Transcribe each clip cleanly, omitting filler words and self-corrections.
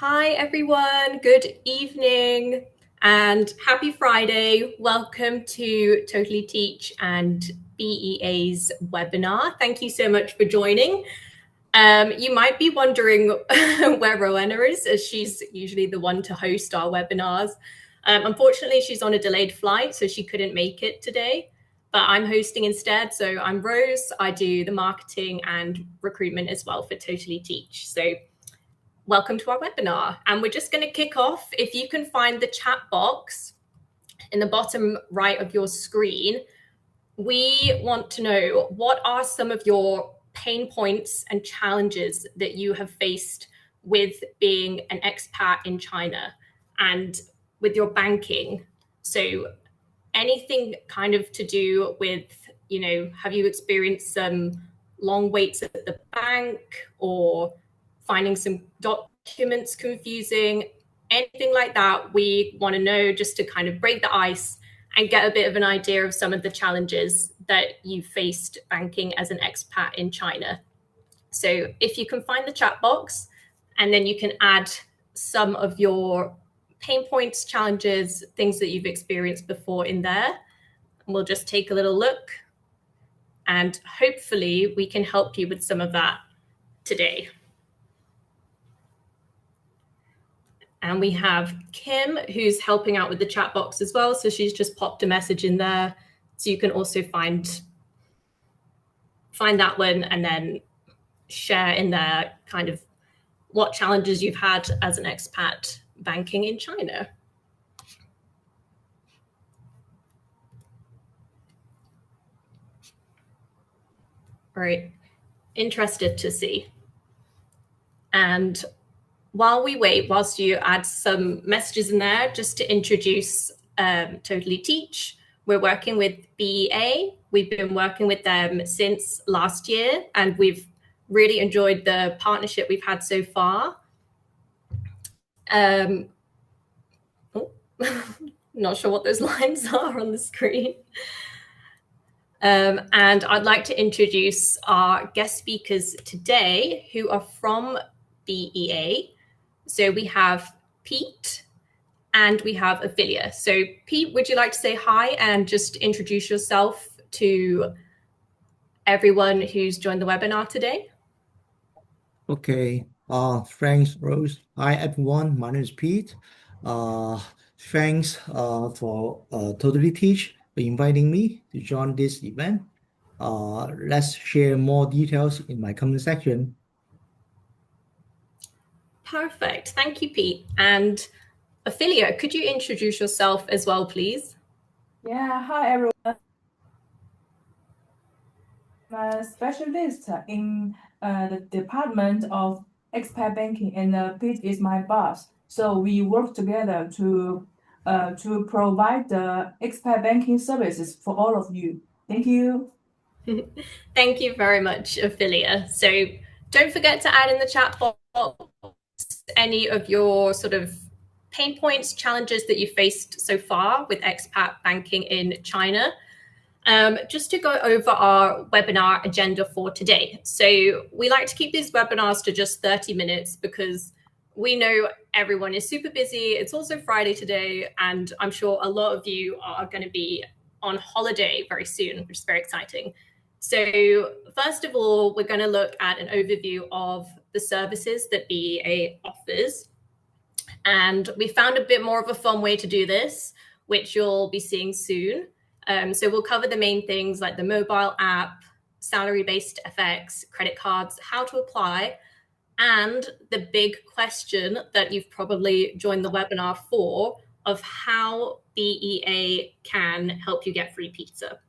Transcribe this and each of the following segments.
Hi, everyone. Good evening and happy Friday. Welcome to Totally Teach and BEA's webinar. Thank you so much for joining. You might be wondering where Rowena is, as she's usually the one to host our webinars. Unfortunately, she's on a delayed flight, so she couldn't make it today. But I'm hosting instead. So I'm Rose. I do the marketing and recruitment as well for Totally Teach. So welcome to our webinar. And we're just going to kick off. If you can find the chat box in the bottom right of your screen, we want to know what are some of your pain points and challenges that you have faced with being an expat in China and with your banking. So anything kind of to do with, have you experienced some long waits at the bank or finding some documents confusing, anything like that? We want to know, just to kind of break the ice and get a bit of an idea of some of the challenges that you faced banking as an expat in China. So if you can find the chat box, and then you can add some of your pain points, challenges, things that you've experienced before in there. And we'll just take a little look, and hopefully we can help you with some of that today. And we have Kim, who's helping out with the chat box as well. So she's just popped a message in there. So you can also find that one and then share in there kind of what challenges you've had as an expat banking in China. Right. Interested to see. And while we wait, whilst you add some messages in there, just to introduce Totally Teach, we're working with BEA. We've been working with them since last year, and we've really enjoyed the partnership we've had so far. Not sure what those lines are on the screen. And I'd like to introduce our guest speakers today, who are from BEA. So we have Pete and we have Ophelia. So Pete, would you like to say hi and just introduce yourself to everyone who's joined the webinar today? Okay. Thanks, Rose. Hi, everyone. My name is Pete. Thanks for Totally Teach for inviting me to join this event. Let's share more details in my comment section. Perfect. Thank you, Pete. And Ophelia, could you introduce yourself as well, please? Yeah, hi everyone. I'm a specialist in the Department of Expat Banking, and Pete is my boss. So we work together to provide the expat banking services for all of you. Thank you. Thank you very much, Ophelia. So don't forget to add in the chat box any of your sort of pain points, challenges that you faced so far with expat banking in China. Just to go over our webinar agenda for today. So we like to keep these webinars to just 30 minutes because we know everyone is super busy. It's also Friday today, and I'm sure a lot of you are going to be on holiday very soon, which is very exciting. So first of all, we're going to look at an overview of the services that BEA offers. And we found a bit more of a fun way to do this, which you'll be seeing soon. So we'll cover the main things like the mobile app, salary-based FX, credit cards, how to apply, and the big question that you've probably joined the webinar for of how BEA can help you get free pizza.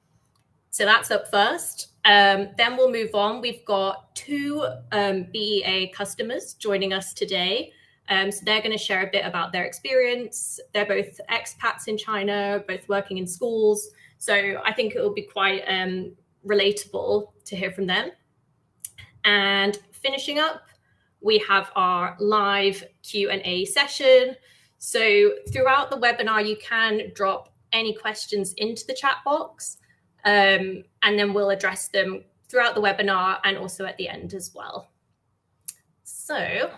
So that's up first. Then we'll move on. We've got two BEA customers joining us today. So they're going to share a bit about their experience. They're both expats in China, both working in schools. So I think it will be quite relatable to hear from them. And finishing up, we have our live Q&A session. So throughout the webinar, you can drop any questions into the chat box, and then we'll address them throughout the webinar and also at the end as well. So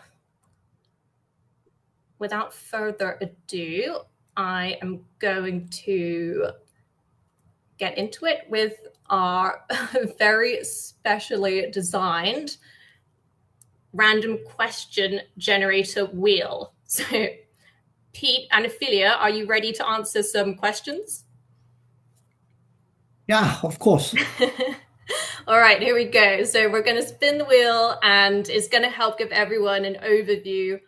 without further ado, I am going to get into it with our very specially designed random question generator wheel. So, Pete and Ophelia, are you ready to answer some questions? Yeah, of course. All right, here we go. So we're going to spin the wheel, and it's going to help give everyone an overview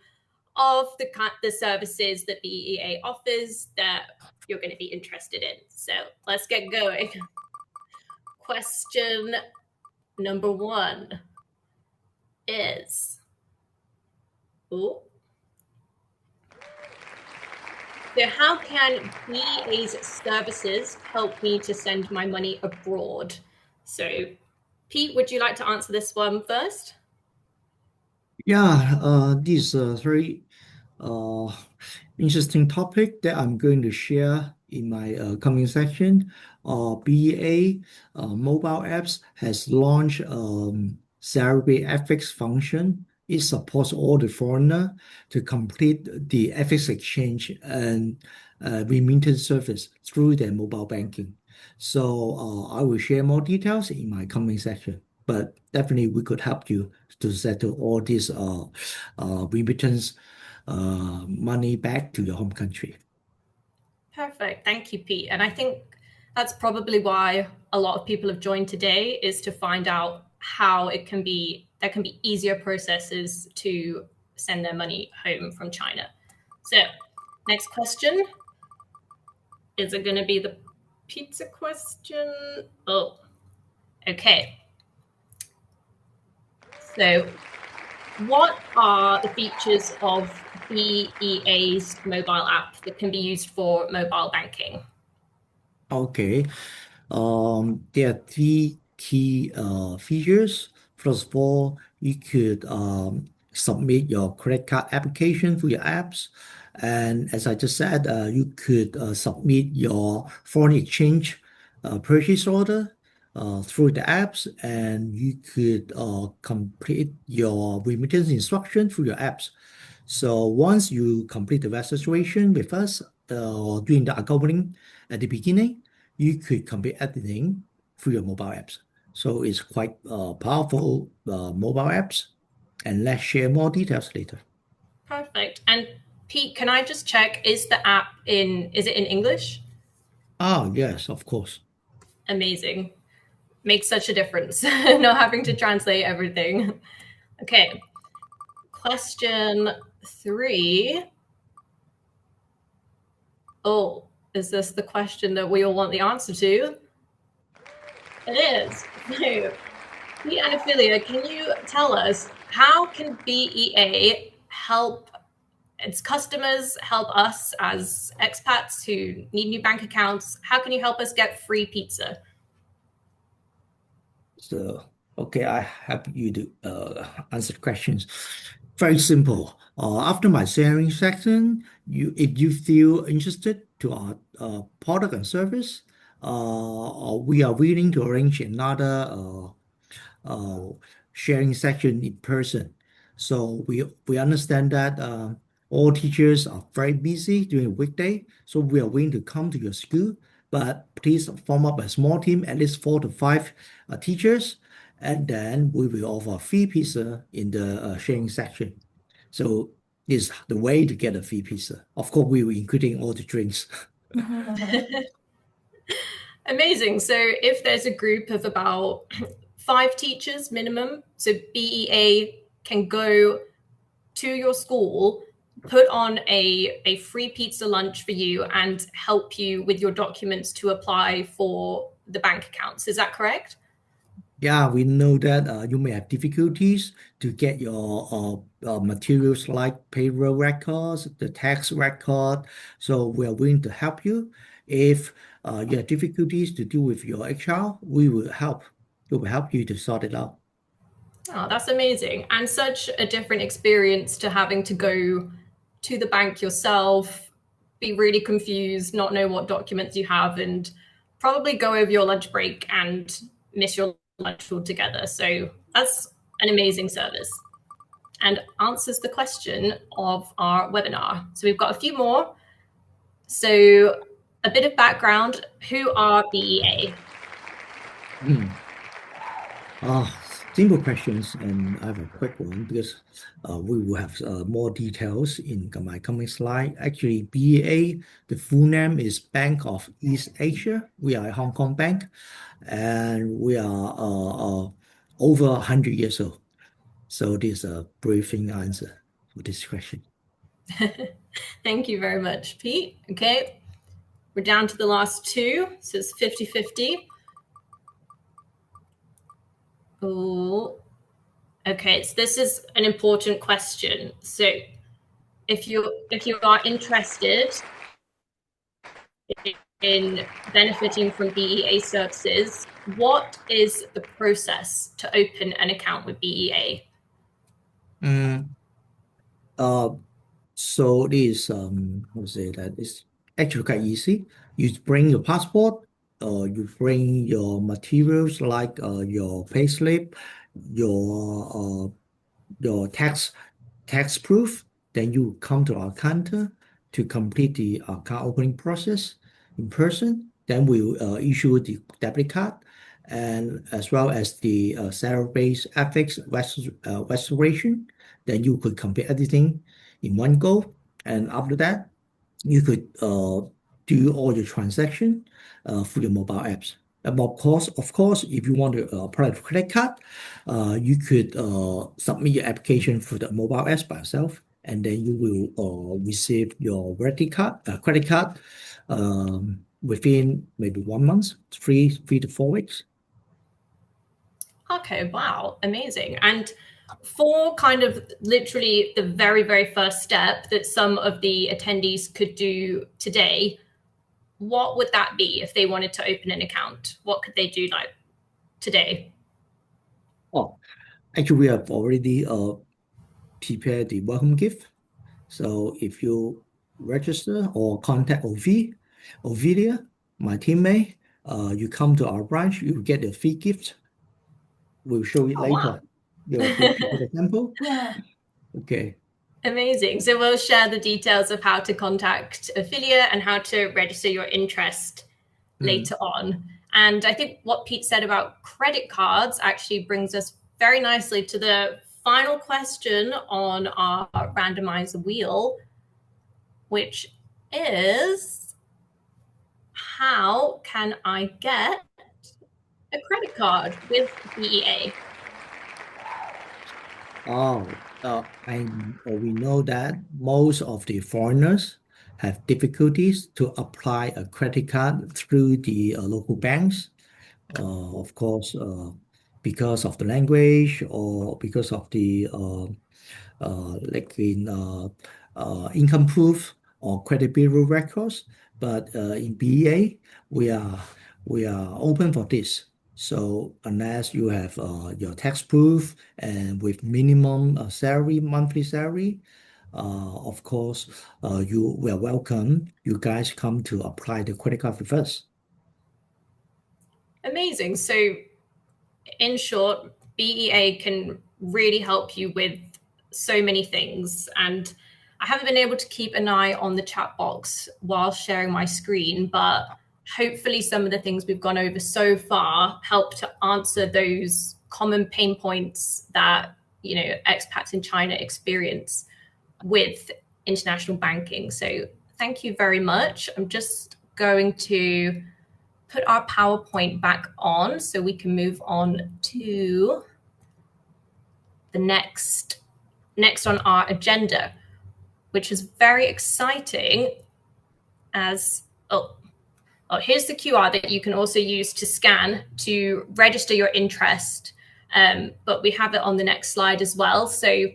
of the services that BEA offers that you're going to be interested in. So let's get going. Question number 1 is, so how can BEA's services help me to send my money abroad? So Pete, would you like to answer this one first? Yeah, this is a very uh, interesting topic that I'm going to share in my coming section. BEA mobile apps has launched salary FX function. It supports all the foreigner to complete the FX exchange and remittance service through their mobile banking. So I will share more details in my coming section. But definitely, we could help you to settle all these remittance money back to your home country. Perfect. Thank you, Pete. And I think that's probably why a lot of people have joined today, is to find out how there can be easier processes to send their money home from China. So next question. Is it going to be the pizza question? Oh, okay. So what are the features of BEA's mobile app that can be used for mobile banking? Okay. There are three key features. First of all, you could submit your credit card application for your apps. And as I just said, you could submit your foreign exchange purchase order through the apps, and you could complete your remittance instruction through your apps. So once you complete the registration with us, doing the accounting at the beginning, you could complete editing through your mobile apps. So it's quite powerful mobile apps. And let's share more details later. Perfect. And Pete, can I just check, is it in English? Ah, yes, of course. Amazing. Makes such a difference. Not having to translate everything. Okay. Question 3. Oh, is this the question that we all want the answer to? It is. So, Pete and Ophelia, can you tell us, how can BEA help its customers, help us as expats who need new bank accounts? How can you help us get free pizza? So, okay, I have you to answer the questions. Very simple. After my sharing section, if you feel interested to our product and service, we are willing to arrange another uh, sharing section in person. So we understand that all teachers are very busy during the weekday, so we are willing to come to your school. But please form up a small team, at least 4 to 5 teachers, and then we will offer free pizza in the sharing section. So this is the way to get a free pizza. Of course, we will including all the drinks. Amazing. So if there's a group of about 5 teachers minimum, so BEA can go to your school, put on a free pizza lunch for you, and help you with your documents to apply for the bank accounts. Is that correct? Yeah, we know that you may have difficulties to get your materials like payroll records, the tax record. So we are willing to help you. If you have difficulties to deal with your HR, we will help. We will help you to sort it out. Oh, that's amazing. And such a different experience to having to go to the bank yourself, be really confused, not know what documents you have, and probably go over your lunch break and miss your lunch altogether. So that's an amazing service. and answers the question of our webinar. So we've got a few more. So a bit of background, who are BEA? Simple questions, and I have a quick one because we will have more details in my coming slide. Actually, BEA, the full name is Bank of East Asia. We are a Hong Kong bank, and we are over 100 years old. So this is a briefing answer for this question. Thank you very much, Pete. Okay, we're down to the last two, so it's 50-50. Oh, okay, so this is an important question. So if you are interested in benefiting from BEA services, what is the process to open an account with BEA? So this how to say that it's actually quite easy. You bring your passport, you bring your materials like your payslip, your your tax proof. Then you come to our counter to complete the account opening process in person. Then we'll issue the debit card and as well as the salary-based ethics restoration. Then you could complete everything in one go. And after that, you could do all your transaction through your mobile apps. And of course, if you want to apply for credit card, you could submit your application through the mobile apps by yourself, and then you will receive your credit card within maybe 1 month, three to 4 weeks. Okay, wow, amazing. And for kind of literally the very, very first step that some of the attendees could do today, what would that be if they wanted to open an account? What could they do like today? Oh, actually, we have already prepared the welcome gift. So if you register or contact Ovidia, my teammate, you come to our branch, you get a free gift. We'll show it Oh, wow. later. You'll prepare the sample. Yeah. Okay. Amazing. So we'll share the details of how to contact Ophelia and how to register your interest later on. And I think what Pete said about credit cards actually brings us very nicely to the final question on our randomizer wheel, which is, how can I get a credit card with BEA? We know that most of the foreigners have difficulties to apply a credit card through the local banks. Of course, because of the language or because of the like in income proof or credit bureau records. But in BEA, we are open for this. So unless you have your tax proof and with minimum monthly salary, of course, we are welcome. You guys come to apply the credit card with us. Amazing. So in short, BEA can really help you with so many things. And I haven't been able to keep an eye on the chat box while sharing my screen, but hopefully some of the things we've gone over so far help to answer those common pain points that, expats in China experience with international banking. So thank you very much. I'm just going to put our PowerPoint back on so we can move on to the next on our agenda, which is very exciting as, here's the QR that you can also use to scan to register your interest. But we have it on the next slide as well. So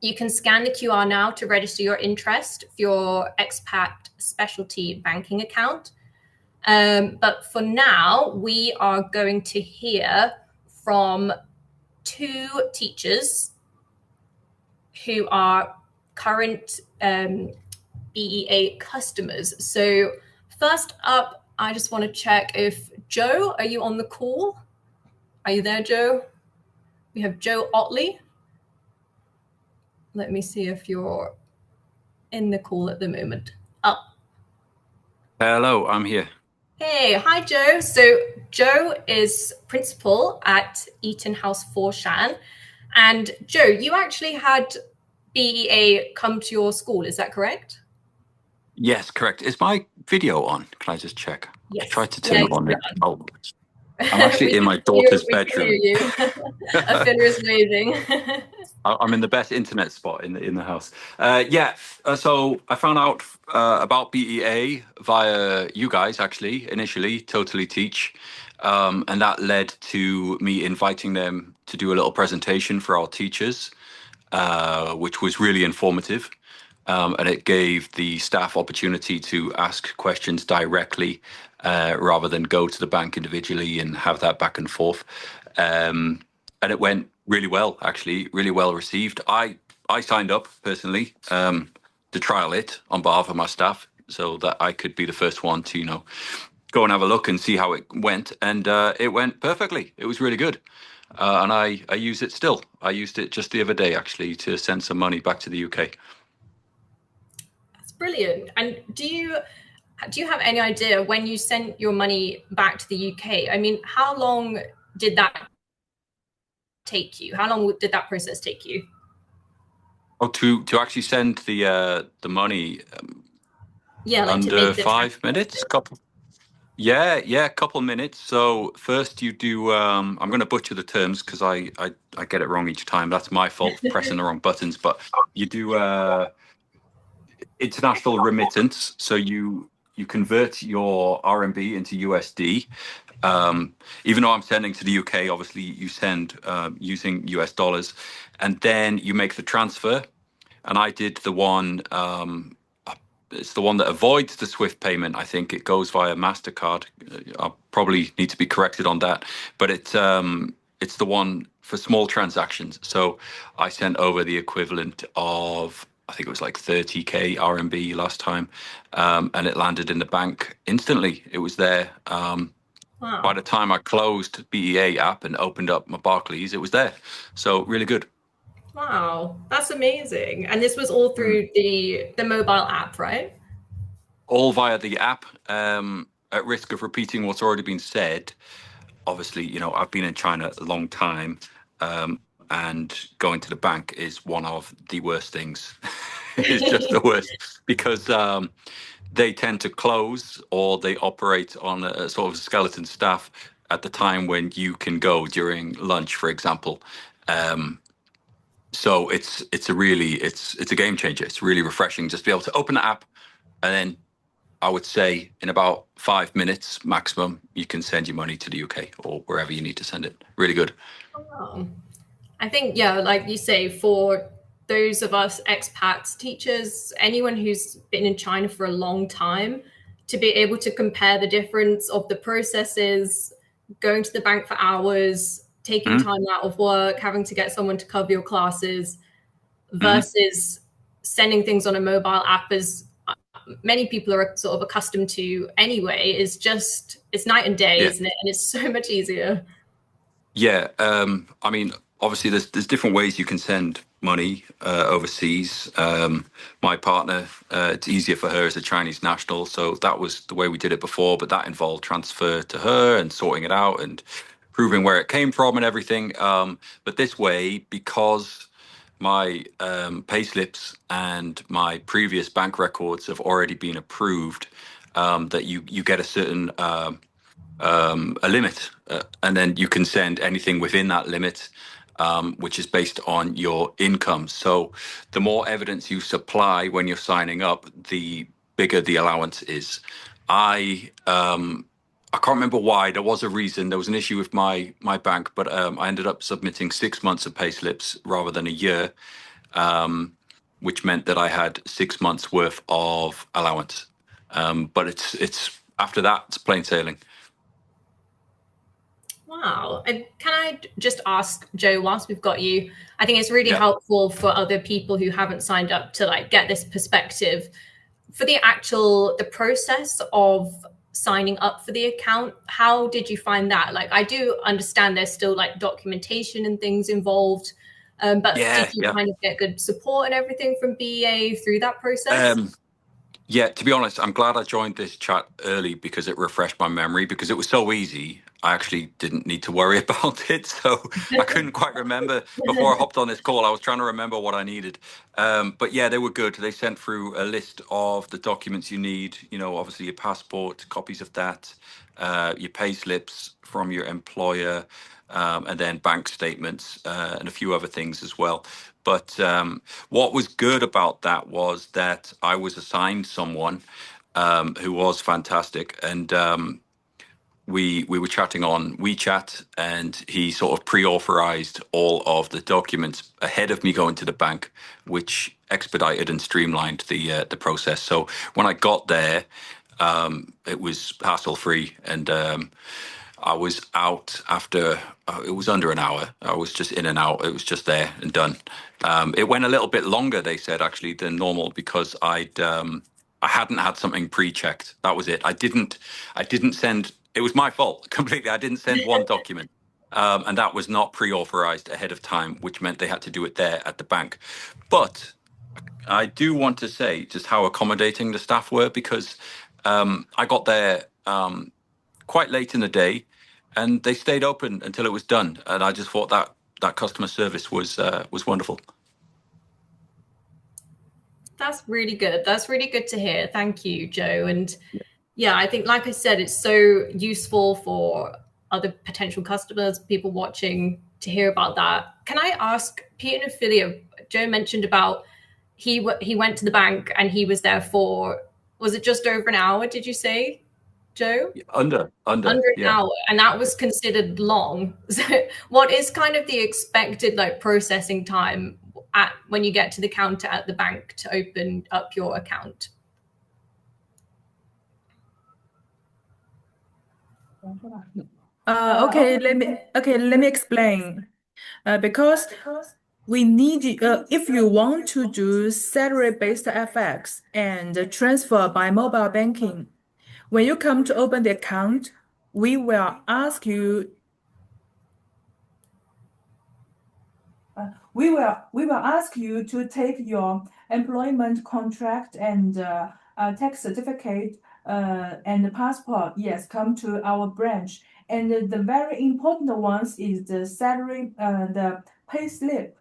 you can scan the QR now to register your interest for your expat specialty banking account. But for now, we are going to hear from two teachers who are current BEA customers. So first up, I just want to check if Joe, are you on the call? Are you there, Joe? We have Joe Otley. Let me see if you're in the call at the moment. Oh, Hello, I'm here. hey, hi Joe. So Joe is principal at Eaton House Shan. And Joe, you actually had BEA come to your school, is that correct? Yes, correct. Is my video on? Can I just check? I Yes. tried to turn it on. Oh, I'm we actually in can my hear you. daughter's We can hear bedroom. you. Ophelia is waving. I'm in the best internet spot in the house. So I found out about BEA via you guys, actually, initially, Totally Teach. And that led to me inviting them to do a little presentation for our teachers, which was really informative. And it gave the staff opportunity to ask questions directly rather than go to the bank individually and have that back and forth. And it went really well, actually, really well received. I signed up personally to trial it on behalf of my staff so that I could be the first one to, go and have a look and see how it went. And it went perfectly. It was really good. And I use it still. I used it just the other day, actually, to send some money back to the UK. That's brilliant. And do you have any idea when you sent your money back to the UK? I mean, how long did that take you? How long did that process take you? Oh, to actually send the money Yeah, like to under make the 5 minutes, couple. Yeah, couple minutes. So first you do. I'm going to butcher the terms because I get it wrong each time. That's my fault, pressing the wrong buttons. But you do international remittance. So you convert your RMB into USD. Even though I'm sending to the UK, obviously you send using US dollars, and then you make the transfer. And I did the one. It's the one that avoids the SWIFT payment. I think it goes via Mastercard. I'll probably need to be corrected on that, but it's the one for small transactions. So I sent over the equivalent of, I think it was like 30k RMB last time, and it landed in the bank instantly. It was there. By the Wow. time I closed BEA app and opened up my Barclays, it was there. So really good. Wow, that's amazing. And this was all Mm. through the mobile app, right? All via the app. At risk of repeating what's already been said, obviously, I've been in China a long time, and going to the bank is one of the worst things. It's just the worst because they tend to close or they operate on a sort of skeleton staff at the time when you can go during lunch, for example. So it's a game changer. It's really refreshing just to be able to open the app and then I would say in about 5 minutes maximum, you can send your money to the UK or wherever you need to send it. Really good. Wow. I think, yeah, like you say, for those of us expats, teachers, anyone who's been in China for a long time, to be able to compare the difference of the processes, going to the bank for hours, taking Mm-hmm. time out of work, having to get someone to cover your classes, Mm-hmm. versus sending things on a mobile app, as many people are sort of accustomed to anyway, is just, it's night and day, Yeah. isn't it? And it's so much easier. Yeah. I mean, obviously, there's different ways you can send money overseas. My partner, it's easier for her as a Chinese national, so that was the way we did it before. But that involved transfer to her and sorting it out and proving where it came from and everything. But this way, because my pay slips and my previous bank records have already been approved, that you get a certain a limit, and then you can send anything within that limit, which is based on your income. So the more evidence you supply when you're signing up, the bigger the allowance is. I can't remember why. There was a reason. There was an issue with my bank, but I ended up submitting 6 months of pay slips rather than a year, which meant that I had 6 months worth of allowance. But it's after that, it's plain sailing. Wow. And can I just ask, Joe, whilst we've got you, I think it's really Yeah. helpful for other people who haven't signed up to like get this perspective for the process of signing up for the account. How did you find that? Like, I do understand there's still like documentation and things involved, But did Yeah, you yeah. kind of get good support and everything from BEA through that process? Um, Yeah, to be honest, I'm glad I joined this chat early because it refreshed my memory because it was so easy. I actually didn't need to worry about it. So I couldn't quite remember before I hopped on this call. I was trying to remember what I needed. But yeah, they were good. They sent through a list of the documents you need, obviously your passport, copies of that, your pay slips from your employer, and then bank statements, and a few other things as well. But what was good about that was that I was assigned someone who was fantastic, and we were chatting on WeChat, and he sort of pre-authorized all of the documents ahead of me going to the bank, which expedited and streamlined the process. So when I got there, it was hassle free, and I was out after it was under an hour. I was just in and out. It was just there and done. It went a little bit longer, they said, actually, than normal because I hadn't had something pre-checked. That was it. I didn't send. It was my fault completely. I didn't send one document, and that was not pre-authorized ahead of time, which meant they had to do it there at the bank. But I do want to say just how accommodating the staff were because I got there quite late in the day, and they stayed open until it was done. And I just thought that customer service was wonderful. That's really good. That's really good to hear. Thank you, Joe. And yeah, I think, like I said, it's so useful for other potential customers, people watching, to hear about that. Can I ask, Pete and Ophelia, Joe mentioned about he went to the bank and he was there for, was it just over an hour, did you say, Joe? Under, Under an yeah. hour, and that was considered long. So what is kind of the expected like processing time at when you get to the counter at the bank to open up your account? Let me explain. Because we need if you want to do salary-based FX and transfer by mobile banking, when you come to open the account, we will ask you. We will ask you to take your employment contract and tax certificate and passport. Yes, come to our branch. And the very important ones is the salary, the pay slip.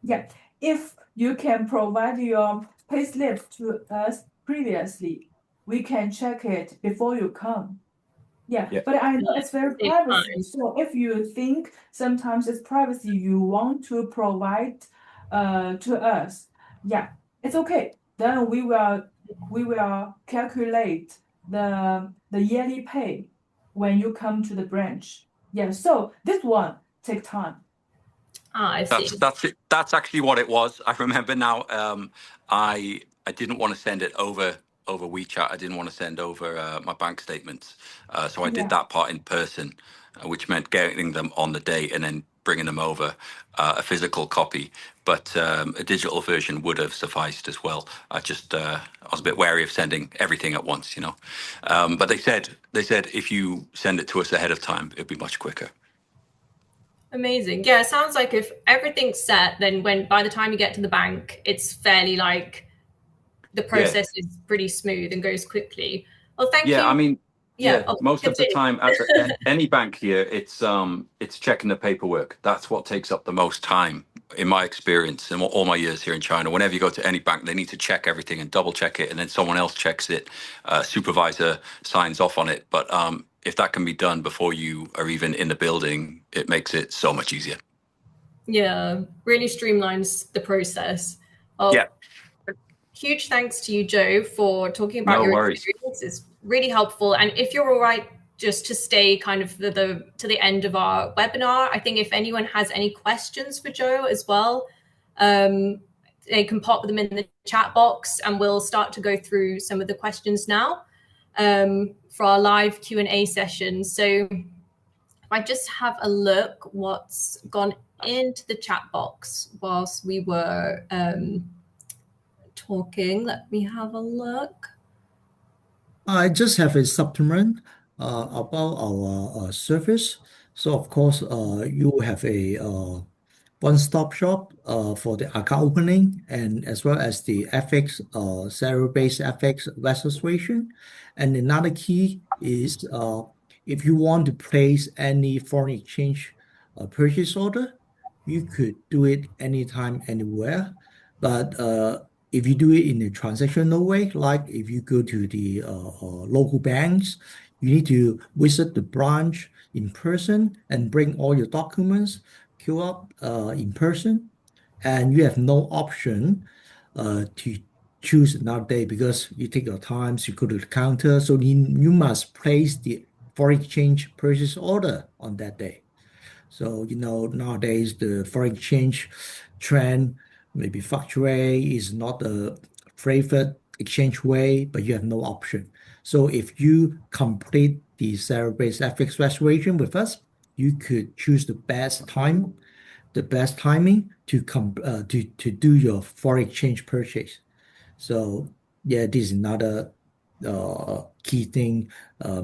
Yeah, if you can provide your pay slip to us previously, we can check it before you come. Yeah, Yeah. but I know it's very Save privacy. time. So if you think sometimes it's privacy you want to provide to us, yeah, it's okay. Then we will calculate the yearly pay when you come to the branch. Yeah, so this one take time. I see. That's it. That's actually what it was. I remember now. I didn't want to send it over WeChat. I didn't want to send over my bank statements, so I did Yeah. that part in person, which meant getting them on the day and then bringing them over a physical copy. But a digital version would have sufficed as well. I was a bit wary of sending everything at once. But they said if you send it to us ahead of time, it'd be much quicker. Amazing. Yeah, it sounds like if everything's set, then by the time you get to the bank, it's fairly like the Yeah. process is pretty smooth and goes quickly. Well, thank Yeah, I you. mean, Yeah. yeah, Oh, most of the continue. time at any bank here, it's checking the paperwork. That's what takes up the most time, in my experience, in all my years here in China. Whenever you go to any bank, they need to check everything and double check it, and then someone else checks it. Supervisor signs off on it. But if that can be done before you are even in the building, it makes it so much easier. Yeah, really streamlines the process. Oh, Yeah, huge thanks to you, Joe, for talking about no your worries. experience. It's really helpful. And if you're all right, just to stay kind of to the end of our webinar, I think if anyone has any questions for Joe as well, they can pop them in the chat box, and we'll start to go through some of the questions now for our live Q&A session. So if I just have a look what's gone into the chat box whilst we were talking. Let me have a look. I just have a supplement about our service. So of course, you have a one-stop shop for the account opening and as well as the FX, salary-based FX registration. And another key is if you want to place any foreign exchange purchase order, you could do it anytime, anywhere. But if you do it in a transactional way, like if you go to the local banks, you need to visit the branch in person and bring all your documents, queue up in person, and you have no option to choose another day because you take your time to go to the counter. So you must place the foreign exchange purchase order on that day. So, nowadays the foreign exchange trend maybe fluctuate is not a favored exchange way, but you have no option. So if you complete the salary-based FX reservation with us, you could choose the best timing to do your foreign exchange purchase. So yeah, this is another key thing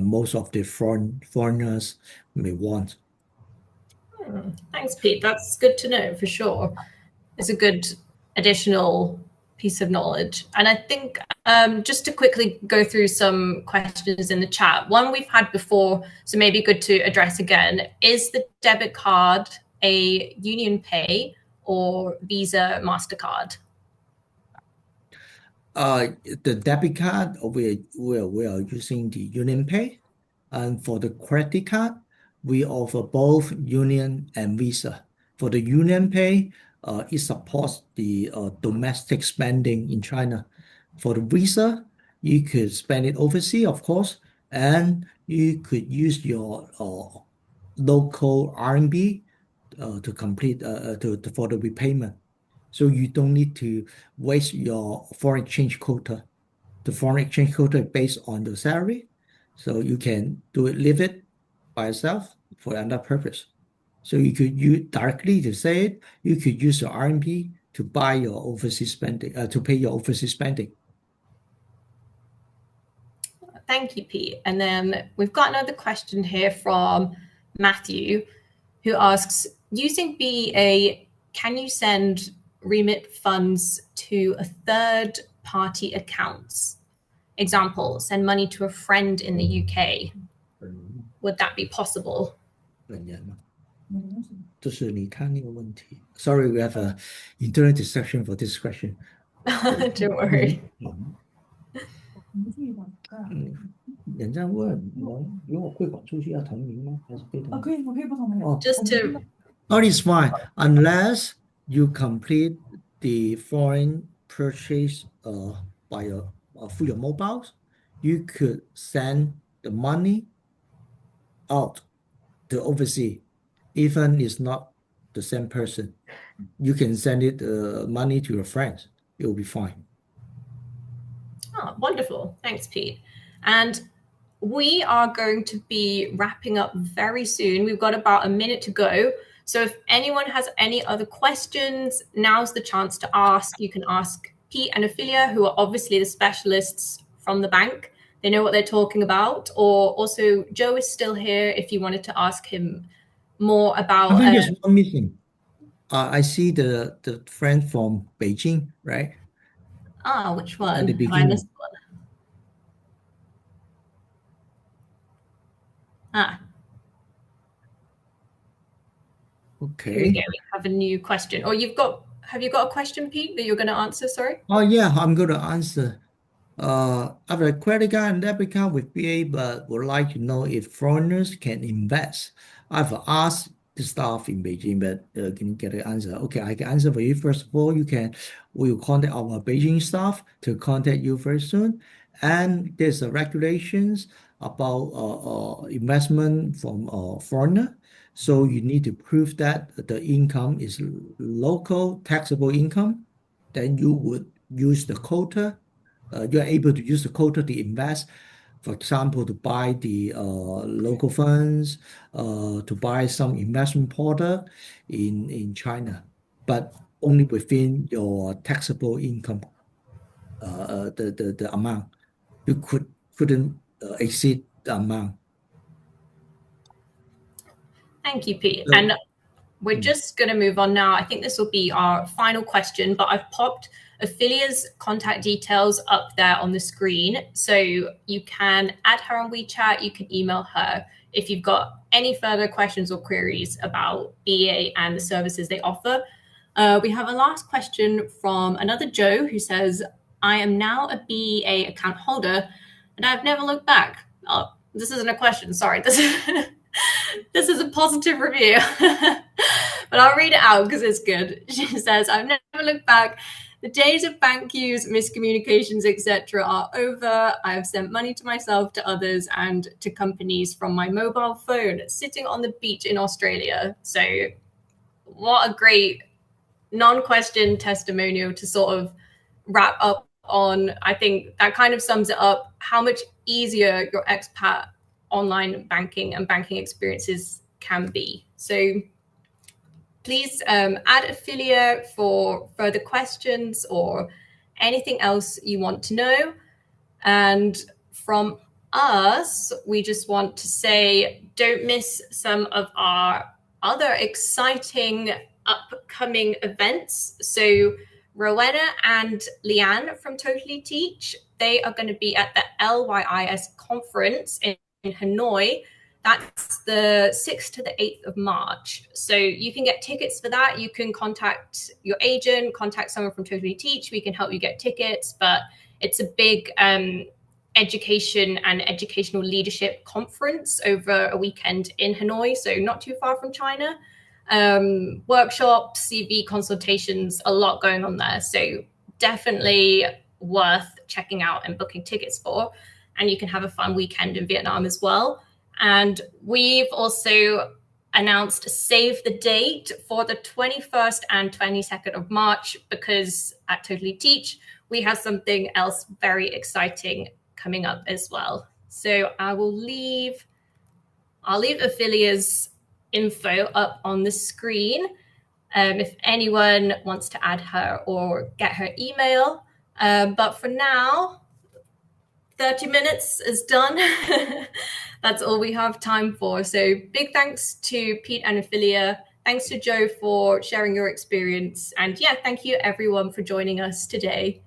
most of the foreigners may want. Thanks, Pete. That's good to know for sure. It's a good additional piece of knowledge. And I think just to quickly go through some questions in the chat, one we've had before, so maybe good to address again, is the debit card a Union Pay or Visa MasterCard? The debit card, we are using the Union Pay, and for the credit card, we offer both Union and Visa. For the Union Pay, it supports the domestic spending in China. For the Visa, you could spend it overseas, of course, and you could use your local RMB to complete for the repayment. So you don't need to waste your foreign exchange quota. The foreign exchange quota is based on the salary, so you can leave it by yourself for another purpose. So you could use directly to say it, you could use your RMB to buy your overseas spending, to pay your overseas spending. Thank you, Pete. And then we've got another question here from Matthew, who asks, using BEA, can you send remit funds to a third party accounts? Example, send money to a friend in the UK. Would that be possible? 本人吗？就是你看那个问题。Sorry, we have a internet discussion for this question. Don't worry. 人家问如果汇款出去要同名吗？还是非同名？可以不同名。Just to Oh, it's fine unless you complete the foreign purchase by through your mobiles. You could send the money out to overseas, even it's not the same person. You can send it money to your friends. It will be fine. Oh, wonderful. Thanks, Pete. And we are going to be wrapping up very soon. We've got about a minute to go. So if anyone has any other questions, now's the chance to ask. You can ask Pete and Ophelia, who are obviously the specialists from the bank. They know what they're talking about. Or also, Joe is still here if you wanted to ask him more about. I think there's one missing. I see the friend from Beijing, right? Which one? At the I beginning. missed one. Okay. Here we go. We have a new question. Or have you got a question, Pete, that you're going to answer? Sorry. Oh yeah, I'm going to answer. I have a credit card and debit card with BA, but would like to know if foreigners can invest. I've asked the staff in Beijing, but can you get an answer? Okay, I can answer for you. First of all, we will contact our Beijing staff to contact you very soon. And there's a regulations about investment from foreigner. So you need to prove that the income is local taxable income. Then you would use the quota. You are able to use the quota to invest, for example, to buy the local funds, to buy some investment product in China, but only within your taxable income, the amount. You couldn't exceed the amount. Thank you, Pete. So, And we're just going to move on now. I think this will be our final question, but I've popped Ophelia's contact details up there on the screen. So you can add her on WeChat, you can email her if you've got any further questions or queries about BEA and the services they offer. We have a last question from another Joe who says, I am now a BEA account holder and I've never looked back. Oh, this isn't a question, sorry. This is a positive review. But I'll read it out because it's good. She says, I've never looked back. The days of bank queues, miscommunications, etc. are over. I have sent money to myself, to others, and to companies from my mobile phone, sitting on the beach in Australia. So what a great non-question testimonial to sort of wrap up on. I think that kind of sums it up, how much easier your expat online banking and banking experiences can be. So please add Ophelia for further questions or anything else you want to know. And from us, we just want to say, don't miss some of our other exciting upcoming events. So Rowena and Leanne from Totally Teach, they are going to be at the LYIS conference in Hanoi. That's the 6th to the 8th of March. So you can get tickets for that. You can contact your agent, contact someone from Totally Teach. We can help you get tickets, but it's a big education and educational leadership conference over a weekend in Hanoi, so not too far from China. Workshops, CV consultations, a lot going on there. So definitely worth checking out and booking tickets for. And you can have a fun weekend in Vietnam as well. And we've also announced save the date for the 21st and 22nd of March, because at Totally Teach, we have something else very exciting coming up as well. So I'll leave Ophelia's info up on the screen if anyone wants to add her or get her email. But for now, 30 minutes is done. That's all we have time for. So big thanks to Pete and Ophelia. Thanks to Joe for sharing your experience. And yeah, thank you everyone for joining us today.